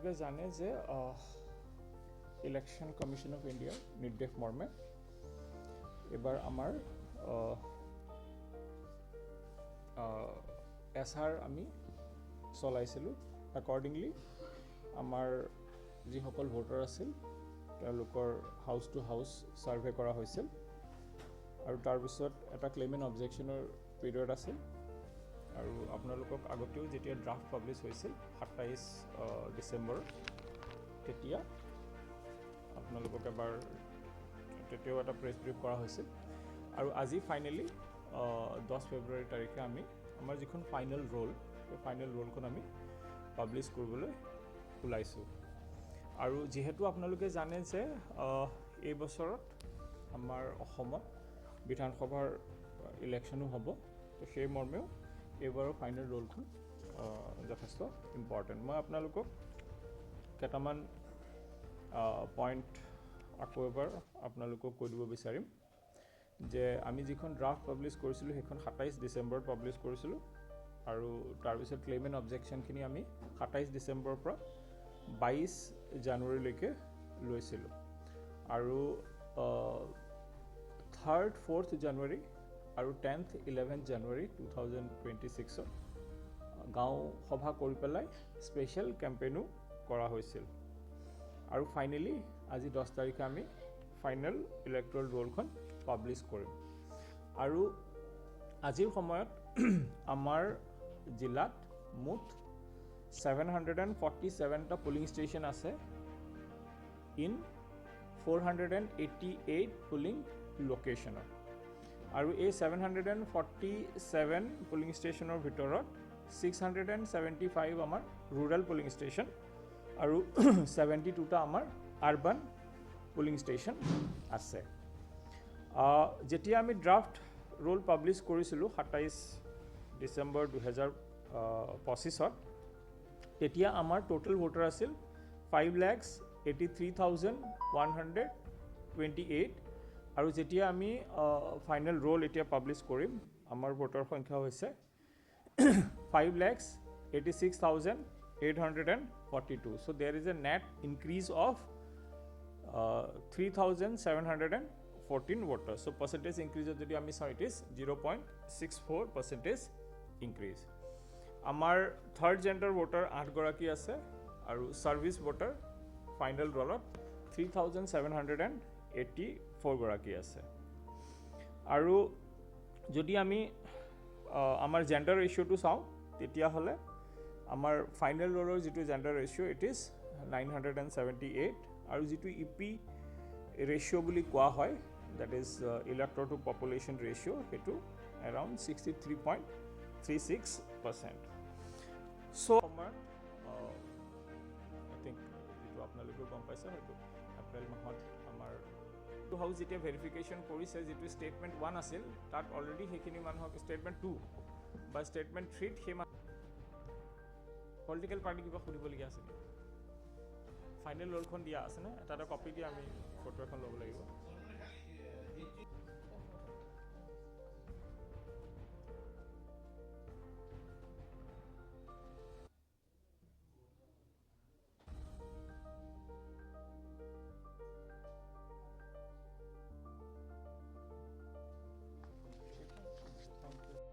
আপোনালোকে জানে যে ইলেকশ্যন কমিশ্যন অফ ইণ্ডিয়াৰ নিৰ্দেশ মৰ্মে এবাৰ আমাৰ এছআৰ আমি চলাইছিলোঁ। একৰ্ডিংলি আমাৰ যিসকল ভোটাৰ আছিল তেওঁলোকৰ হাউচ টু হাউচ ছাৰ্ভে কৰা হৈছিল আৰু তাৰপিছত এটা ক্লেইম এণ্ড অবজেকশ্যনৰ পিৰিয়ড আছিল আৰু আপোনালোকক আগতেও যেতিয়া ড্ৰাফ্ট পাব্লিছ হৈছিল 27 ডিচেম্বৰ তেতিয়া আপোনালোকক এবাৰ তেতিয়াও এটা প্ৰেছ ব্ৰিফ কৰা হৈছিল আৰু আজি ফাইনেলি 10 ফেব্ৰুৱাৰী তাৰিখে আমি আমাৰ যিখন ফাইনেল ৰোল সেই ফাইনেল ৰোলখন আমি পাব্লিছ কৰিবলৈ ওলাইছোঁ। আৰু যিহেতু আপোনালোকে জানে যে এই বছৰত আমাৰ অসমত বিধানসভাৰ ইলেকশ্যনো হ'ব, তো সেই মৰ্মেও এইবাৰৰ ফাইনেল ৰোলখন যথেষ্ট ইম্পৰ্টেণ্ট। মই আপোনালোকক কেইটামান পইণ্ট আকৌ এবাৰ আপোনালোকক কৈ দিব বিচাৰিম যে আমি যিখন ড্ৰাফ্ট পাব্লিছ কৰিছিলোঁ সেইখন 27 ডিচেম্বৰত পাব্লিছ কৰিছিলোঁ আৰু তাৰপিছত ক্লেইম এণ্ড অবজেকশ্যনখিনি আমি 27 ডিচেম্বৰৰ পৰা 22 জানুৱাৰীলৈকে লৈছিলোঁ আৰু 3rd 4th জানুৱাৰী আৰু 10th 11th জানুৱাৰী 2026 গাঁও সভা কৰি পেলাই স্পেচিয়েল কেম্পেইনো কৰা হৈছিল আৰু ফাইনেলি আজি 10 তাৰিখে আমি ফাইনেল ইলেক্ট্ৰল ৰোলখন পাব্লিছ কৰিম। আৰু আজিৰ সময়ত আমাৰ জিলাত মুঠ 747টা পুলিং ষ্টেচন আছে ইন 488 পুলিং লোকেশ্যনত আৰু এই 747 পুলিং ষ্টেচনৰ ভিতৰত 675 আমাৰ ৰুৰেল পুলিং ষ্টেচন আৰু 72টা আমাৰ আৰ্বান পুলিং ষ্টেচন আছে। যেতিয়া আমি ড্ৰাফ্ট ৰোল পাব্লিছ কৰিছিলোঁ 27 ডিচেম্বৰ 2025 তেতিয়া আমাৰ টোটেল ভোটাৰ আছিল 5,83,128 আৰু যেতিয়া আমি ফাইনেল ৰোল এতিয়া পাব্লিছ কৰিম আমাৰ ভোটাৰ সংখ্যা হৈছে 5,86,842. So there is a net increase of 3,714 voters. So percentage increase যদি আমি চাওঁ it is 0.64% increase. আমাৰ থাৰ্ড জেণ্ডাৰ ভোটাৰ 8 গৰাকী আছে আৰু ছাৰ্ভিচ ভোটাৰ ফাইনেল ৰোলত 3,784 গৰাকী আছে। আৰু যদি আমি আমাৰ জেণ্ডাৰ ৰেচিঅ'টো চাওঁ তেতিয়াহ'লে আমাৰ ফাইনেল ৰোলৰ যিটো জেণ্ডাৰ ৰেচিঅ' ইট ইজ 978 আৰু যিটো ইপি ৰেচিঅ' বুলি কোৱা হয় that is elector to population ratio' সেইটো এৰাউণ্ড 63.36%. চ' আমাৰ আই থিংক যিটো আপোনালোকেও গম পাইছে হয়তো এপ্ৰিল মাহত আমাৰ হাউচ যেতিয়া ভেৰিফিকেশ্যন কৰিছে যিটো ষ্টেটমেণ্ট 1 আছিল তাত অলৰেডি সেইখিনি মানুহক ষ্টেটমেণ্ট 2 বা ষ্টেটমেণ্ট 3 সেই পলিটিকেল পাৰ্টি কিবা সুধিবলগীয়া আছে নেকি? ফাইনেল ৰোলখন দিয়া আছেনে? এটা কপি দি আমি ফটো এখন ল'ব লাগিব।